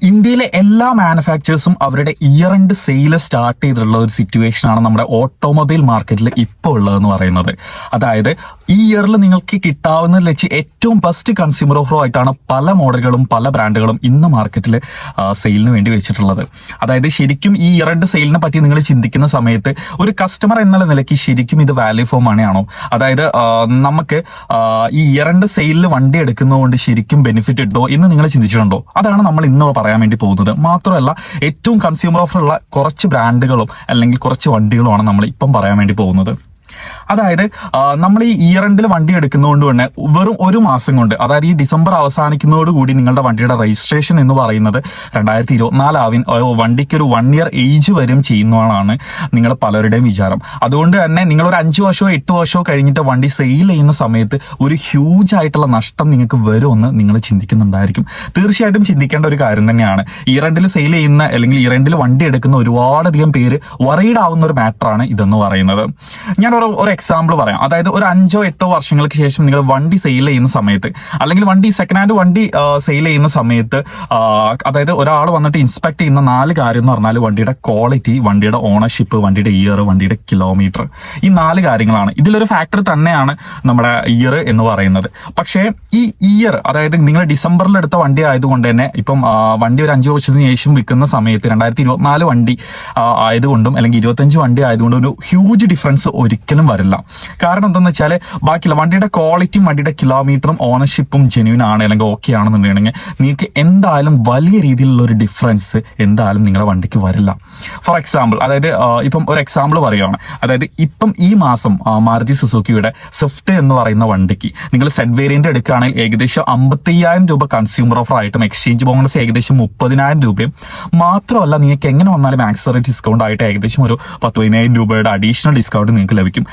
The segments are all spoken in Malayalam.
ഇന്ത്യയിലെ എല്ലാ മാനുഫാക്ചേഴ്സും അവരുടെ ഇയർ എൻഡ് സെയിൽ സ്റ്റാർട്ട് ചെയ്തിട്ടുള്ള ഒരു സിറ്റുവേഷൻ ആണ് നമ്മുടെ ഓട്ടോമൊബൈൽ മാർക്കറ്റിൽ ഇപ്പോൾ ഉള്ളതെന്ന് പറയുന്നത്. അതായത് ഈ ഇയറിൽ നിങ്ങൾക്ക് കിട്ടാവുന്നതിൽ വെച്ച് ഏറ്റവും ബെസ്റ്റ് കൺസ്യൂമർ ഓഫർ ആയിട്ടാണ് പല മോഡലുകളും പല ബ്രാൻഡുകളും ഇന്ന് മാർക്കറ്റിൽ സെയിലിന് വേണ്ടി വെച്ചിട്ടുള്ളത്. അതായത് ശരിക്കും ഈ ഇയർ എൻഡ് സെയിലിനെ പറ്റി നിങ്ങൾ ചിന്തിക്കുന്ന സമയത്ത് ഒരു കസ്റ്റമർ എന്നുള്ള നിലയ്ക്ക് ശരിക്കും ഇത് വാല്യൂ ഫോർ മണി ആണോ? അതായത് നമുക്ക് ഈ ഇയർ എൻഡ് സെയിലിൽ വണ്ടി എടുക്കുന്നതുകൊണ്ട് ശരിക്കും ബെനിഫിറ്റ് കിട്ടോ എന്ന് നിങ്ങൾ ചിന്തിച്ചിട്ടുണ്ടോ? അതാണ് നമ്മൾ ഇന്ന് പറയാൻ വേണ്ടി പോകുന്നത്. മാത്രമല്ല ഏറ്റവും കൺസ്യൂമർ ഓഫർ ഉള്ള കുറച്ച് ബ്രാൻഡുകളും അല്ലെങ്കിൽ കുറച്ച് വണ്ടികളുമാണ് നമ്മൾ ഇപ്പം പറയാൻ വേണ്ടി പോകുന്നത്. അതായത് നമ്മൾ ഈ ഇയർ എൻഡിൽ വണ്ടി എടുക്കുന്നതുകൊണ്ട് തന്നെ വെറും ഒരു മാസം കൊണ്ട്, അതായത് ഈ ഡിസംബർ അവസാനിക്കുന്നതോടുകൂടി നിങ്ങളുടെ വണ്ടിയുടെ രജിസ്ട്രേഷൻ എന്ന് പറയുന്നത് 2024 വണ്ടിക്ക് ഒരു 1 ഇയർ ഏജ് വരും ചെയ്യുന്നതാണ് നിങ്ങൾ പലരുടെയും വിചാരം. അതുകൊണ്ട് തന്നെ നിങ്ങൾ ഒരു 5 വർഷമോ 8 വർഷമോ കഴിഞ്ഞിട്ട് വണ്ടി സെയിൽ ചെയ്യുന്ന സമയത്ത് ഒരു ഹ്യൂജ് ആയിട്ടുള്ള നഷ്ടം നിങ്ങൾക്ക് വരുമെന്ന് നിങ്ങൾ ചിന്തിക്കുന്നുണ്ടായിരിക്കും. തീർച്ചയായിട്ടും ചിന്തിക്കേണ്ട ഒരു കാര്യം തന്നെയാണ്. ഇയർ എൻഡിൽ സെയിൽ ചെയ്യുന്ന അല്ലെങ്കിൽ ഇയർ എൻഡിൽ വണ്ടി എടുക്കുന്ന ഒരുപാടധികം പേര് വറീഡ് ആവുന്ന ഒരു മാറ്ററാണ് ഇതെന്ന് പറയുന്നത്. ഞാൻ ഒരു എക്സാമ്പിൾ പറയാം. അതായത് ഒരു 5 8 വർഷങ്ങൾക്ക് ശേഷം നിങ്ങൾ വണ്ടി സെയിൽ ചെയ്യുന്ന സമയത്ത്, അല്ലെങ്കിൽ വണ്ടി സെക്കൻഡ് ഹാൻഡ് വണ്ടി സെയിൽ ചെയ്യുന്ന സമയത്ത്, അതായത് ഒരാൾ വന്നിട്ട് ഇൻസ്പെക്ട് ചെയ്യുന്ന 4 കാര്യം എന്ന് പറഞ്ഞാൽ വണ്ടിയുടെ ക്വാളിറ്റി, വണ്ടിയുടെ ഓണർഷിപ്പ്, വണ്ടിയുടെ ഇയർ, വണ്ടിയുടെ കിലോമീറ്റർ, ഈ 4 കാര്യങ്ങളാണ്. ഇതിലൊരു ഫാക്ടർ തന്നെയാണ് നമ്മുടെ ഇയർ എന്ന് പറയുന്നത്. പക്ഷേ ഈ ഇയർ, അതായത് നിങ്ങൾ ഡിസംബറിൽ എടുത്ത വണ്ടി ആയതുകൊണ്ട് തന്നെ ഇപ്പം വണ്ടി ഒരു 5 വർഷത്തിന് ശേഷം വിൽക്കുന്ന സമയത്ത് 2024 വണ്ടി ആയതുകൊണ്ടും അല്ലെങ്കിൽ 25 വണ്ടി ആയതുകൊണ്ടും ഒരു ഹ്യൂജ് ഡിഫറൻസ് ഒരിക്കലും വരില്ല. കാരണം എന്താണെന്ന് വെച്ചാൽ ബാക്കിയുള്ള വണ്ടിയുടെ ക്വാളിറ്റിയും വണ്ടിയുടെ കിലോമീറ്ററും ഓണർഷിപ്പും ജെന്യൂൻ ആണ് അല്ലെങ്കിൽ ഓക്കെ ആണെന്നുണ്ടെങ്കിൽ നിങ്ങൾക്ക് എന്തായാലും വലിയ രീതിയിലുള്ള ഒരു ഡിഫറൻസ് എന്തായാലും നിങ്ങളുടെ വണ്ടിക്ക് വരില്ല. ഫോർ എക്സാമ്പിൾ, അതായത് ഇപ്പം ഒരു എക്സാമ്പിൾ പറയുകയാണ്. അതായത് ഇപ്പം ഈ മാസം മാരുതി സുസുക്കിയുടെ സ്വിഫ്റ്റ് എന്ന് പറയുന്ന വണ്ടിക്ക് നിങ്ങൾ സെഡ് വേരിയന്റ് എടുക്കുകയാണെങ്കിൽ ഏകദേശം 55,000 രൂപ കൺസ്യൂമർ ഓഫർ ആയിട്ടും എക്സ്ചേഞ്ച് ബോണസ് ഏകദേശം 30,000 രൂപയും, മാത്രമല്ല നിങ്ങൾക്ക് എങ്ങനെ വന്നാലും ആക്സറേറ്റ് ഡിസ്കൗണ്ട് ആയിട്ട് ഏകദേശം ഒരു 15,000 രൂപയുടെ അഡീഷണൽ ഡിസ്കൗണ്ട് നിങ്ങൾക്ക് ലഭിക്കും.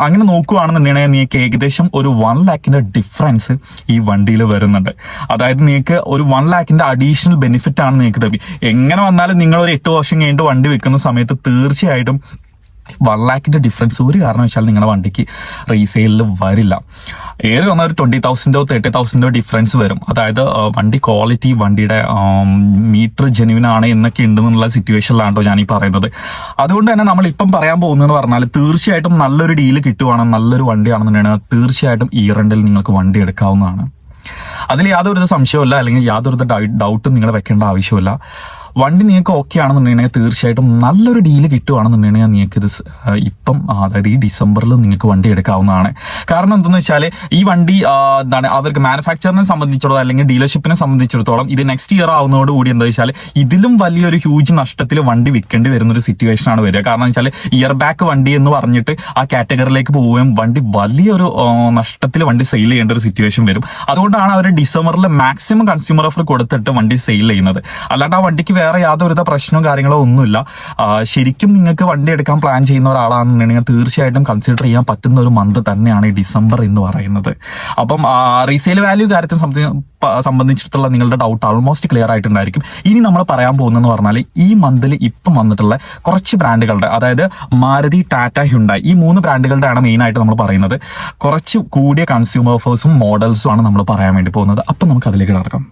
അങ്ങനെ നോക്കുകയാണെന്നുണ്ടെങ്കിൽ നിങ്ങൾക്ക് ഏകദേശം ഒരു 1 lakhന്റെ ഡിഫറൻസ് ഈ വണ്ടിയിൽ വരുന്നുണ്ട്. അതായത് നിങ്ങൾക്ക് ഒരു 1 lakhന്റെ അഡീഷണൽ ബെനിഫിറ്റ് ആണ് നിങ്ങൾക്ക് ലഭിക്കും. എങ്ങനെ വന്നാലും നിങ്ങൾ ഒരു 8 വർഷം കഴിഞ്ഞിട്ട് വണ്ടി വെക്കുന്ന സമയത്ത് തീർച്ചയായിട്ടും 1 lakhന്റെ ഡിഫറൻസ് ഒരു കാരണവശാൽ നിങ്ങളുടെ വണ്ടിക്ക് റീസെയിലിൽ വരില്ല. ഏറെ വന്നാൽ ഒരു 20,000 30,000 ഡിഫറൻസ് വരും. അതായത് വണ്ടി ക്വാളിറ്റി, വണ്ടിയുടെ മീറ്റർ ജെന്യൂൻ ആണ് എന്നൊക്കെ ഉണ്ടെന്നുള്ള സിറ്റുവേഷനിലാണോ ഞാൻ ഈ പറയുന്നത്. അതുകൊണ്ട് തന്നെ നമ്മൾ ഇപ്പം പറയാൻ പോകുന്നതെന്ന് പറഞ്ഞാൽ തീർച്ചയായിട്ടും നല്ലൊരു ഡീല് കിട്ടുവാണ്, നല്ലൊരു വണ്ടിയാണെന്നുണ്ടെങ്കിൽ തീർച്ചയായിട്ടും ഈ റെന്റിൽ നിങ്ങൾക്ക് വണ്ടി എടുക്കാവുന്നതാണ്. അതിൽ യാതൊരു സംശയമില്ല, അല്ലെങ്കിൽ യാതൊരു ഡൗട്ടും നിങ്ങൾ വെക്കേണ്ട ആവശ്യമില്ല. വണ്ടി നിങ്ങൾക്ക് ഓക്കെ ആണെന്നുണ്ടെങ്കിൽ തീർച്ചയായിട്ടും നല്ലൊരു ഡീല് കിട്ടുകയാണെന്നുണ്ടെങ്കിൽ നിങ്ങൾക്ക് ഇത് ഇപ്പം, അതായത് ഈ ഡിസംബറിൽ നിങ്ങൾക്ക് വണ്ടി എടുക്കാവുന്നതാണ്. കാരണം എന്തെന്ന് വെച്ചാൽ ഈ വണ്ടി എന്താണ് അവർക്ക് മാനുഫാക്ചറിനെ സംബന്ധിച്ചിടത്തോളം അല്ലെങ്കിൽ ഡീലർഷിപ്പിനെ സംബന്ധിച്ചിടത്തോളം ഇത് നെക്സ്റ്റ് ഇയർ ആവുന്നതോടുകൂടി എന്താ വെച്ചാൽ ഇതിലും വലിയൊരു ഹ്യൂജ് നഷ്ടത്തിൽ വണ്ടി വിൽക്കേണ്ടി വരുന്നൊരു സിറ്റുവേഷൻ ആണ് വരിക. കാരണം വെച്ചാൽ ഇയർ ബാക്ക് വണ്ടി എന്ന് പറഞ്ഞിട്ട് ആ കാറ്റഗറിയിലേക്ക് പോവുകയും വണ്ടി വലിയൊരു നഷ്ടത്തിൽ വണ്ടി സെയിൽ ചെയ്യേണ്ട ഒരു സിറ്റുവേഷൻ വരും. അതുകൊണ്ടാണ് അവർ ഡിസംബറിൽ മാക്സിമം കൺസ്യൂമർ ഓഫർ കൊടുത്തിട്ട് വണ്ടി സെയിൽ ചെയ്യുന്നത്. അല്ലാണ്ട് ആ വണ്ടിക്ക് വേറെ യാതൊരുവിധ പ്രശ്നവും കാര്യങ്ങളോ ഒന്നുമില്ല. ശരിക്കും നിങ്ങൾക്ക് വണ്ടി എടുക്കാൻ പ്ലാൻ ചെയ്യുന്ന ഒരാളാണെന്നുണ്ടെങ്കിൽ തീർച്ചയായിട്ടും കൺസിഡർ ചെയ്യാൻ പറ്റുന്ന ഒരു മന്ത് തന്നെയാണ് ഈ ഡിസംബർ എന്ന് പറയുന്നത്. അപ്പം റീസെയിൽ വാല്യൂ കാര്യത്തെ സംബന്ധിച്ചിടത്തുള്ള നിങ്ങളുടെ ഡൗട്ട് ഓൾമോസ്റ്റ് ക്ലിയർ ആയിട്ടുണ്ടായിരിക്കും. ഇനി നമ്മൾ പറയാൻ പോകുന്നതെന്ന് പറഞ്ഞാൽ ഈ മന്തിൽ ഇപ്പം വന്നിട്ടുള്ള കുറച്ച് ബ്രാൻഡുകളുടെ, അതായത് മാരുതി, ടാറ്റ, ഹ്യുണ്ടായി, ഈ 3 ബ്രാൻഡുകളുടെ ആണ് മെയിൻ ആയിട്ട് നമ്മൾ പറയുന്നത്. കുറച്ച് കൂടിയ കൺസ്യൂമർ ഓഫേഴ്സും മോഡൽസും ആണ് നമ്മൾ പറയാൻ വേണ്ടി പോകുന്നത്. അപ്പം നമുക്ക് അതിലേക്ക് നടക്കാം.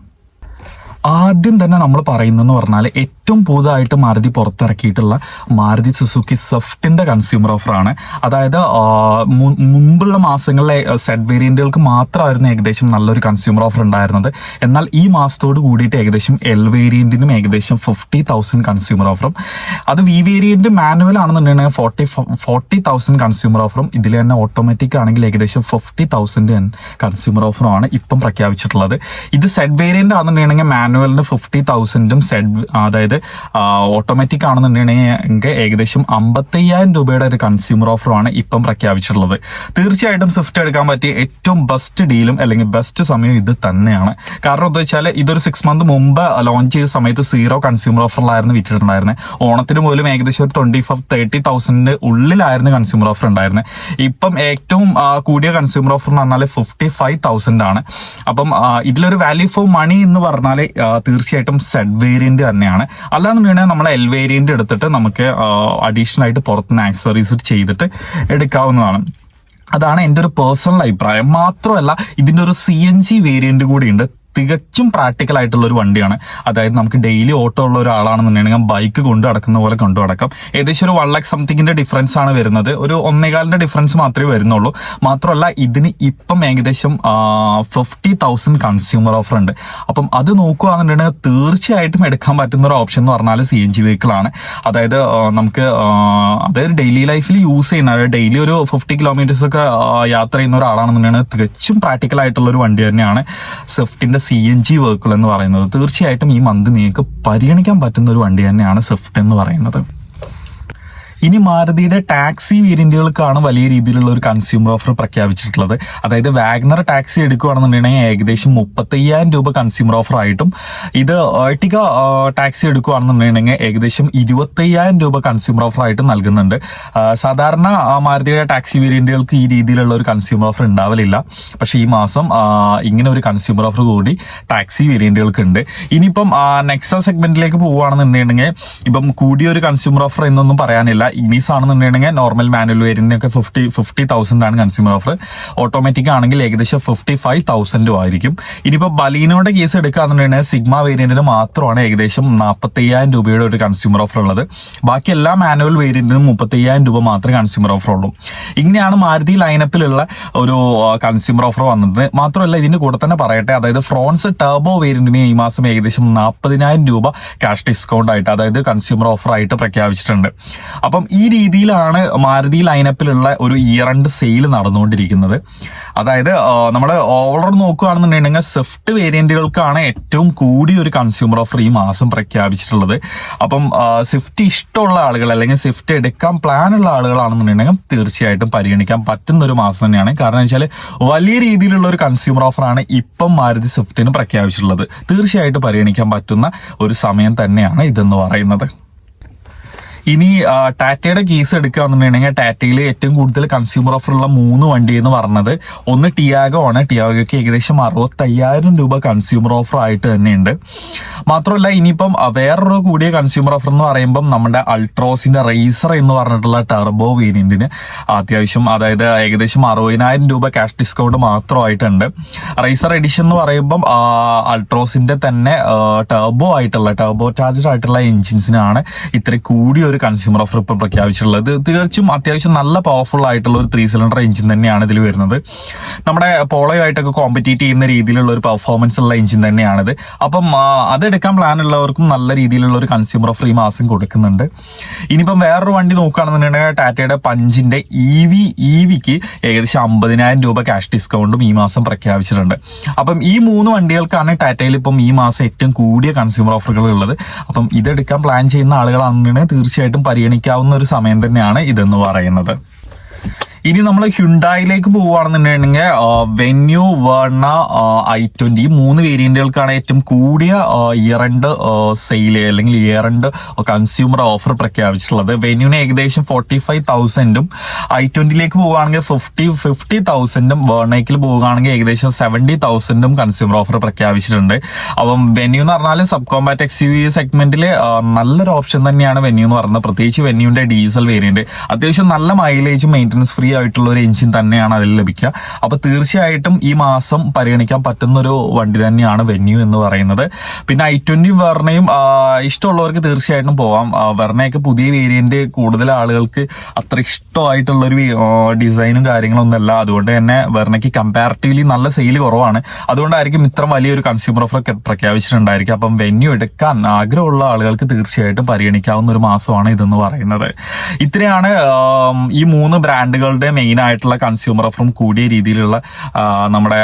ആദ്യം തന്നെ നമ്മൾ പറയുന്നതെന്ന് പറഞ്ഞാൽ ഏറ്റവും പുതുതായിട്ട് മാരുതി പുറത്തിറക്കിയിട്ടുള്ള മാരുതി സുസുക്കി സ്വിഫ്റ്റിന്റെ കൺസ്യൂമർ ഓഫറാണ്. അതായത് മുമ്പുള്ള മാസങ്ങളിലെ സെഡ് വേരിയന്റുകൾക്ക് മാത്രമായിരുന്നു ഏകദേശം നല്ലൊരു കൺസ്യൂമർ ഓഫർ ഉണ്ടായിരുന്നത്. എന്നാൽ ഈ മാസത്തോട് കൂടിയിട്ട് ഏകദേശം എൽ വേരിയന്റിനും ഏകദേശം 50,000 കൺസ്യൂമർ ഓഫറും, അത് വി വേരിയന്റ് മാനുവൽ ആണെന്നുണ്ടെങ്കിൽ 40,000 കൺസ്യൂമർ ഓഫറും, ഇതിൽ തന്നെ ഓട്ടോമാറ്റിക് ആണെങ്കിൽ ഏകദേശം 50,000 കൺസ്യൂമർ ഓഫറുമാണ് ഇപ്പം പ്രഖ്യാപിച്ചിട്ടുള്ളത്. ഇത് സെഡ് വേരിയന്റ് ആണെന്നുണ്ടെങ്കിൽ മാനുവലിന് 50,000 സെഡ്, അതായത് ഓട്ടോമാറ്റിക് ആണെന്നുണ്ടെങ്കിൽ ഏകദേശം 55,000 രൂപയുടെ ഒരു കൺസ്യൂമർ ഓഫറാണ് ഇപ്പം പ്രഖ്യാപിച്ചിട്ടുള്ളത്. തീർച്ചയായിട്ടും സ്വിഫ്റ്റ് എടുക്കാൻ പറ്റിയ ഏറ്റവും ബെസ്റ്റ് ഡീലും അല്ലെങ്കിൽ ബെസ്റ്റ് സമയം ഇത് തന്നെയാണ്. കാരണം എന്താ വെച്ചാൽ ഇതൊരു 6 month മുമ്പ് ലോഞ്ച് ചെയ്ത സമയത്ത് 0 കൺസ്യൂമർ ഓഫറിലായിരുന്നു വിറ്റിട്ടുണ്ടായിരുന്നത്. ഓണത്തിന് പോലും ഏകദേശം ഒരു 25,000-30,000 ഉള്ളിലായിരുന്നു കൺസ്യൂമർ ഓഫർ ഉണ്ടായിരുന്നത്. ഇപ്പം ഏറ്റവും കൂടിയ കൺസ്യൂമർ ഓഫർ എന്ന് പറഞ്ഞാൽ 55,000 ആണ്. അപ്പം ഇതിലൊരു വാല്യൂ ഫോർ മണി എന്ന് പറഞ്ഞാൽ തീർച്ചയായിട്ടും സെഡ് വേരിയന്റ് തന്നെയാണ്. അല്ലാന്നുണ്ടെങ്കിൽ നമ്മൾ എൽ വേരിയന്റ് എടുത്തിട്ട് നമുക്ക് അഡീഷണൽ ആയിട്ട് പുറത്തുനിന്ന് ആക്സസറീസ് ചെയ്തിട്ട് എടുക്കാവുന്നതാണ്. അതാണ് എൻ്റെ ഒരു പേഴ്സണൽ അഭിപ്രായം. മാത്രമല്ല ഇതിൻ്റെ ഒരു CNG വേരിയന്റ് കൂടി ഉണ്ട്. തികച്ചും പ്രാക്ടിക്കൽ ആയിട്ടുള്ള ഒരു വണ്ടിയാണ്. അതായത് നമുക്ക് ഡെയിലി ഓട്ടോ ഉള്ള ഒരാളാണെന്നുണ്ടെങ്കിൽ ബൈക്ക് കൊണ്ടു നടക്കുന്ന പോലെ കൊണ്ടു നടക്കാം. ഏകദേശം ഒരു 1 lakh സംതിങ്ങിന്റെ ഡിഫറൻസ് ആണ് വരുന്നത്. ഒരു 1.25 ഡിഫറൻസ് മാത്രമേ വരുന്നുള്ളൂ. മാത്രമല്ല ഇതിന് ഇപ്പം ഏകദേശം 50,000 കൺസ്യൂമർ ഓഫർ ഉണ്ട്. അപ്പം അത് നോക്കുകയാണെന്നുണ്ടെങ്കിൽ തീർച്ചയായിട്ടും എടുക്കാൻ പറ്റുന്ന ഒരു ഓപ്ഷൻ എന്ന് പറഞ്ഞാൽ CNG വെഹിക്കിൾ ആണ്. അതായത് നമുക്ക് അതായത് ഡെയിലി ലൈഫിൽ യൂസ് ചെയ്യുന്ന, ഡെയിലി ഒരു 50 കിലോമീറ്റേഴ്സ് ഒക്കെ യാത്ര ചെയ്യുന്ന ഒരാളാണെന്നുണ്ടെങ്കിൽ തികച്ചും പ്രാക്ടിക്കൽ ആയിട്ടുള്ള ഒരു വണ്ടി തന്നെയാണ് സ്വിഫ്റ്റിന്റെ CNG വെഹിക്കിൾ എന്ന് പറയുന്നത്. തീർച്ചയായിട്ടും ഈ മന്ത് നിങ്ങൾക്ക് പരിഗണിക്കാൻ പറ്റുന്ന ഒരു വണ്ടി തന്നെയാണ് സ്വിഫ്റ്റ് എന്ന് പറയുന്നത്. ഇനി മാരുതിയുടെ ടാക്സി വേരിയന്റുകൾക്കാണ് വലിയ രീതിയിലുള്ള ഒരു കൺസ്യൂമർ ഓഫർ പ്രഖ്യാപിച്ചിട്ടുള്ളത്. അതായത് വാഗ്നർ ടാക്സി എടുക്കുകയാണെന്നുണ്ടെങ്കിൽ ഏകദേശം 35,000 രൂപ കൺസ്യൂമർ ഓഫർ ആയിട്ടും, ഇത് എർട്ടിഗ ടാക്സി എടുക്കുകയാണെന്നുണ്ടെങ്കിൽ ഏകദേശം 25,000 രൂപ കൺസ്യൂമർ ഓഫർ ആയിട്ട് നൽകുന്നുണ്ട്. സാധാരണ മാരുതിയുടെ ടാക്സി വേരിയന്റുകൾക്ക് ഈ രീതിയിലുള്ള ഒരു കൺസ്യൂമർ ഓഫർ ഉണ്ടാവലില്ല. പക്ഷേ ഈ മാസം ഇങ്ങനെ ഒരു കൺസ്യൂമർ ഓഫർ കൂടി ടാക്സി വേരിയന്റുകൾക്ക് ഉണ്ട്. ഇനിയിപ്പം നെക്സ സെഗ്മെന്റിലേക്ക് പോവുകയാണെന്നുണ്ടെങ്കിൽ ഇപ്പം കൂടിയൊരു കൺസ്യൂമർ ഓഫർ എന്നൊന്നും പറയാനില്ല. ഇഗ്നീസ് ആണെന്നുണ്ടെങ്കിൽ നോർമൽ മാനുവൽ വേരിയന്റിനൊക്കെ 50,000 ആണ് കൺസ്യൂമർ ഓഫർ. ഓട്ടോമാറ്റിക് ആണെങ്കിൽ ഏകദേശം 55,000 ആയിരിക്കും. ഇനിയിപ്പോ ബലീനോയുടെ കേസ് എടുക്കുകയാണെന്നുണ്ടെങ്കിൽ സിഗ്മ വേരിയന്റിന് മാത്രമാണ് ഏകദേശം 45,000 രൂപയുടെ ഒരു കൺസ്യൂമർ ഓഫർ ഉള്ളത്. ബാക്കി എല്ലാ മാനുവൽ വേരിയന്റിനും 35,000 രൂപ മാത്രമേ കൺസ്യൂമർ ഓഫർ ഉള്ളൂ. ഇങ്ങനെയാണ് മാരുതി ലൈനപ്പിലുള്ള ഒരു കൺസ്യൂമർ ഓഫർ വന്നത്. മാത്രമല്ല ഇതിന്റെ കൂടെ തന്നെ പറയട്ടെ, അതായത് ഫ്രോൺസ് ടർബോ വേരിയന്റിന് ഈ മാസം ഏകദേശം 40,000 രൂപ ക്യാഷ് ഡിസ്കൗണ്ട് ആയിട്ട്, അതായത് കൺസ്യൂമർ ഓഫർ ആയിട്ട് പ്രഖ്യാപിച്ചിട്ടുണ്ട്. അപ്പം ഈ രീതിയിലാണ് മാരുതി ലൈനപ്പിലുള്ള ഒരു ഇയർ എൻഡ് സെയിൽ നടന്നുകൊണ്ടിരിക്കുന്നത്. അതായത് നമ്മൾ ഓവറോൾ നോക്കുകയാണെന്നുണ്ടെങ്കിൽ സ്വിഫ്റ്റ് വേരിയന്റുകൾക്കാണ് ഏറ്റവും കൂടിയ ഒരു കൺസ്യൂമർ ഓഫർ ഈ മാസം പ്രഖ്യാപിച്ചിട്ടുള്ളത്. അപ്പം സ്വിഫ്റ്റ് ഇഷ്ടമുള്ള ആളുകൾ അല്ലെങ്കിൽ സ്വിഫ്റ്റ് എടുക്കാൻ പ്ലാൻ ഉള്ള ആളുകളാണെന്നുണ്ടെങ്കിൽ തീർച്ചയായിട്ടും പരിഗണിക്കാൻ പറ്റുന്ന ഒരു മാസം തന്നെയാണ്. കാരണം വെച്ചാൽ വലിയ രീതിയിലുള്ള ഒരു കൺസ്യൂമർ ഓഫറാണ് ഇപ്പം മാരുതി സ്വിഫ്റ്റിന് പ്രഖ്യാപിച്ചിട്ടുള്ളത്. തീർച്ചയായിട്ടും പരിഗണിക്കാൻ പറ്റുന്ന ഒരു സമയം തന്നെയാണ് ഇതെന്ന് പറയുന്നത്. ഇനി ടാറ്റയുടെ കേസ് എടുക്കുകയാണെന്നുണ്ടെങ്കിൽ ടാറ്റയിൽ ഏറ്റവും കൂടുതൽ കൺസ്യൂമർ ഓഫർ ഉള്ള 3 വണ്ടി എന്ന് പറഞ്ഞത് ഒന്ന് ടിയാഗോ ആണ്. ടിയാഗോയ്ക്ക് ഏകദേശം 65,000 രൂപ കൺസ്യൂമർ ഓഫർ ആയിട്ട് തന്നെയുണ്ട്. മാത്രമല്ല ഇനിയിപ്പം വേറൊരു കൂടിയ കൺസ്യൂമർ ഓഫർ എന്ന് പറയുമ്പം നമ്മുടെ അൾട്രോസിന്റെ റേസർ എന്ന് പറഞ്ഞിട്ടുള്ള ടർബോ വേരിയന്റിന് അത്യാവശ്യം, അതായത് ഏകദേശം 60,000 രൂപ ക്യാഷ് ഡിസ്കൗണ്ട് മാത്രമായിട്ടുണ്ട്. റേസർ എഡിഷൻ എന്ന് പറയുമ്പം അൾട്രോസിന്റെ തന്നെ ടർബോ ചാർജർ ആയിട്ടുള്ള എഞ്ചിൻസിനാണ് ഇത്ര കൂടിയ ഒരു കൺസ്യൂമർ ഓഫർ ഇപ്പം പ്രഖ്യാപിച്ചിട്ടുള്ളത്. തീർച്ചയായും അത്യാവശ്യം നല്ല പവർഫുൾ ആയിട്ടുള്ള ഒരു 3 സിലിണ്ടർ എഞ്ചിൻ തന്നെയാണ് ഇതിൽ വരുന്നത്. നമ്മുടെ പോളോയായിട്ടൊക്കെ കോമ്പറ്റീറ്റ് ചെയ്യുന്ന രീതിയിലുള്ള ഒരു പെർഫോമൻസ് ഉള്ള എഞ്ചിൻ തന്നെയാണിത്. അപ്പം അതെടുക്കാൻ പ്ലാൻ ഉള്ളവർക്കും നല്ല രീതിയിലുള്ള ഒരു കൺസ്യൂമർ ഓഫർ ഈ മാസം കൊടുക്കുന്നുണ്ട്. ഇനിയിപ്പം വേറൊരു വണ്ടി നോക്കുകയാണെന്നുണ്ടെങ്കിൽ ടാറ്റയുടെ പഞ്ചിന്റെ ഇവിക്ക് ഏകദേശം 50,000 രൂപ ക്യാഷ് ഡിസ്കൗണ്ടും ഈ മാസം പ്രഖ്യാപിച്ചിട്ടുണ്ട്. അപ്പം ഈ 3 വണ്ടികൾക്കാണ് ടാറ്റയിൽ ഇപ്പം ഈ മാസം ഏറ്റവും കൂടിയ കൺസ്യൂമർ ഓഫറുകൾ ഉള്ളത്. അപ്പം ഇതെടുക്കാൻ പ്ലാൻ ചെയ്യുന്ന ആളുകളാണെന്നുണ്ടെങ്കിൽ തീർച്ചയായിട്ടും പരിഗണിക്കാവുന്ന ഒരു സമയം തന്നെയാണ് ഇതെന്ന് പറയുന്നത്. ഇനി നമ്മൾ ഹ്യുണ്ടായിലേക്ക് പോവുകയാണെന്നുണ്ടെങ്കിൽ വെന്യൂ, വെർണ, i20 ഈ 3 വേരിയന്റുകൾക്കാണ് ഏറ്റവും കൂടിയ ഇയർ എൻഡ് സെയിൽ അല്ലെങ്കിൽ ഇയർ എൻഡ് കൺസ്യൂമർ ഓഫർ പ്രഖ്യാപിച്ചിട്ടുള്ളത്. വെന്യൂന് ഏകദേശം 45,000ഉം i20ലേക്ക് പോവുകയാണെങ്കിൽ 50,000ഉം വെർണയ്ക്കിൽ പോവുകയാണെങ്കിൽ ഏകദേശം 70,000ഉം കൺസ്യൂമർ ഓഫർ പ്രഖ്യാപിച്ചിട്ടുണ്ട്. അപ്പം വെന്യൂ എന്ന് പറഞ്ഞാൽ സബ് കോമ്പാക്ട് XUV സെഗ്മെന്റിൽ നല്ലൊരു ഓപ്ഷൻ തന്നെയാണ് വെന്യൂ എന്ന് പറയുന്നത്. പ്രത്യേകിച്ച് വെന്യൂന്റെ ഡീസൽ വേരിയന്റ് അത്യാവശ്യം നല്ല മൈലേജും മെയിൻ്റനൻസ് ഫ്രീ ആയിട്ടുള്ള ഒരു എഞ്ചിൻ തന്നെയാണ് അതിൽ ലഭിക്കുക. അപ്പൊ തീർച്ചയായിട്ടും ഈ മാസം പരിഗണിക്കാൻ പറ്റുന്ന ഒരു വണ്ടി തന്നെയാണ് വെന്യൂ എന്ന് പറയുന്നത്. പിന്നെ i20 വെർണയും ഇഷ്ടമുള്ളവർക്ക് തീർച്ചയായിട്ടും പോവാം. വെർണയൊക്കെ പുതിയ വേരിയന്റ് കൂടുതൽ ആളുകൾക്ക് അത്ര ഇഷ്ടമായിട്ടുള്ള ഒരു ഡിസൈനും കാര്യങ്ങളൊന്നുമല്ല. അതുകൊണ്ട് തന്നെ വെർണയ്ക്ക് കമ്പാരിറ്റീവ്ലി നല്ല സെയിൽ കുറവാണ്. അതുകൊണ്ടായിരിക്കും ഇത്ര വലിയൊരു കൺസ്യൂമർ ഓഫർ പ്രഖ്യാപിച്ചിട്ടുണ്ടായിരിക്കും. അപ്പം വെന്യൂ എടുക്കാൻ ആഗ്രഹമുള്ള ആളുകൾക്ക് തീർച്ചയായിട്ടും പരിഗണിക്കാവുന്ന ഒരു മാസമാണ് ഇതെന്ന് പറയുന്നത്. ഇത്രയാണ് ഈ 3 ബ്രാൻഡുകളുടെ മെയിൻ ആയിട്ടുള്ള കൺസ്യൂമർ ഓഫറും കൂടിയ രീതിയിലുള്ള നമ്മുടെ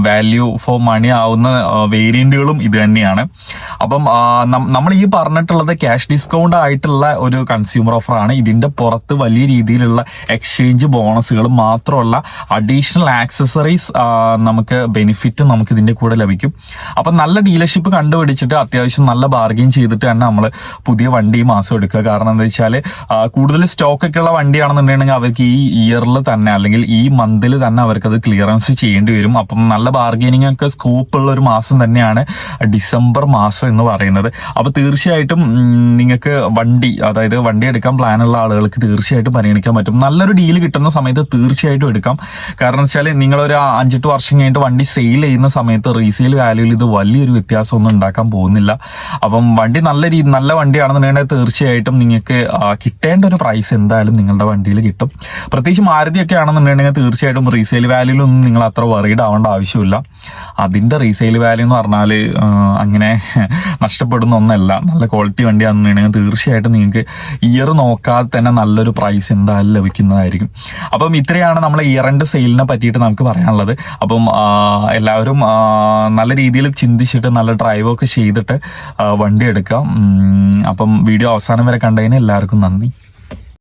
വാല്യൂ ഫോർ മണി ആവുന്ന വേരിയന്റുകളും ഇത് തന്നെയാണ്. അപ്പം നമ്മൾ ഈ പറഞ്ഞിട്ടുള്ളത് ക്യാഷ് ഡിസ്കൗണ്ട് ആയിട്ടുള്ള ഒരു കൺസ്യൂമർ ഓഫറാണ്. ഇതിന്റെ പുറത്ത് വലിയ രീതിയിലുള്ള എക്സ്ചേഞ്ച് ബോണസുകളും മാത്രമല്ല അഡീഷണൽ ആക്സസറീസ് നമുക്ക് ബെനിഫിറ്റ് നമുക്ക് ഇതിന്റെ കൂടെ ലഭിക്കും. അപ്പം നല്ല ഡീലർഷിപ്പ് കണ്ടുപിടിച്ചിട്ട് അത്യാവശ്യം നല്ല ബാർഗെയിൻ ചെയ്തിട്ട് തന്നെ നമ്മൾ പുതിയ വണ്ടി ഈ മാസം എടുക്കുക. കാരണം എന്താ വെച്ചാൽ കൂടുതൽ സ്റ്റോക്ക് ഒക്കെ ഉള്ള വണ്ടിയാണെന്നുണ്ടെങ്കിൽ അവർക്ക് ഈ ഇയറിൽ തന്നെ അല്ലെങ്കിൽ ഈ മന്തിൽ തന്നെ അവർക്കത് ക്ലിയറൻസ് ചെയ്യേണ്ടി വരും. അപ്പം നല്ല ബാർഗെയിനിങ് ഒക്കെ സ്കോപ്പ് ഉള്ള ഒരു മാസം തന്നെയാണ് ഡിസംബർ മാസം എന്ന് പറയുന്നത്. അപ്പോൾ തീർച്ചയായിട്ടും നിങ്ങൾക്ക് അതായത് വണ്ടി എടുക്കാൻ പ്ലാനുള്ള ആളുകൾക്ക് തീർച്ചയായിട്ടും പരിഗണിക്കാൻ പറ്റും. നല്ലൊരു ഡീൽ കിട്ടുന്ന സമയത്ത് തീർച്ചയായിട്ടും എടുക്കാം. കാരണം വെച്ചാൽ നിങ്ങളൊരു 5-8 വർഷം കഴിഞ്ഞിട്ട് വണ്ടി സെയിൽ ചെയ്യുന്ന സമയത്ത് റീസെയിൽ വാല്യൂവിൽ ഇത് വലിയൊരു വ്യത്യാസമൊന്നും ഉണ്ടാക്കാൻ പോകുന്നില്ല. അപ്പം വണ്ടി നല്ല വണ്ടിയാണെന്നുണ്ടെങ്കിൽ തീർച്ചയായിട്ടും നിങ്ങൾക്ക് കിട്ടേണ്ട ഒരു പ്രൈസ് എന്തായാലും നിങ്ങളുടെ വണ്ടിയിൽ കിട്ടും. പ്രത്യേകിച്ച് മാരുതിയൊക്കെ ആണെന്നുണ്ടെങ്കിൽ തീർച്ചയായിട്ടും റീസെയിൽ വാല്യൂലൊന്നും നിങ്ങൾ അത്ര വറീഡ് ആവേണ്ട ആവശ്യമില്ല. അതിന്റെ റീസെയിൽ വാല്യൂ എന്ന് പറഞ്ഞാൽ അങ്ങനെ നഷ്ടപ്പെടുന്ന ഒന്നല്ല. നല്ല ക്വാളിറ്റി വണ്ടിയാണെന്നുണ്ടെങ്കിൽ തീർച്ചയായിട്ടും നിങ്ങൾക്ക് ഇയർ നോക്കാതെ തന്നെ നല്ലൊരു പ്രൈസ് എന്തായാലും ലഭിക്കുന്നതായിരിക്കും. അപ്പം ഇത്രയാണ് നമ്മളെ ഇയർ എൻഡ് സെയിലിനെ പറ്റിയിട്ട് നമുക്ക് പറയാനുള്ളത്. അപ്പം എല്ലാവരും നല്ല രീതിയിൽ ചിന്തിച്ചിട്ട് നല്ല ഡ്രൈവൊക്കെ ചെയ്തിട്ട് വണ്ടി എടുക്കാം. അപ്പം വീഡിയോ അവസാനം വരെ കണ്ടതിന് എല്ലാവർക്കും നന്ദി.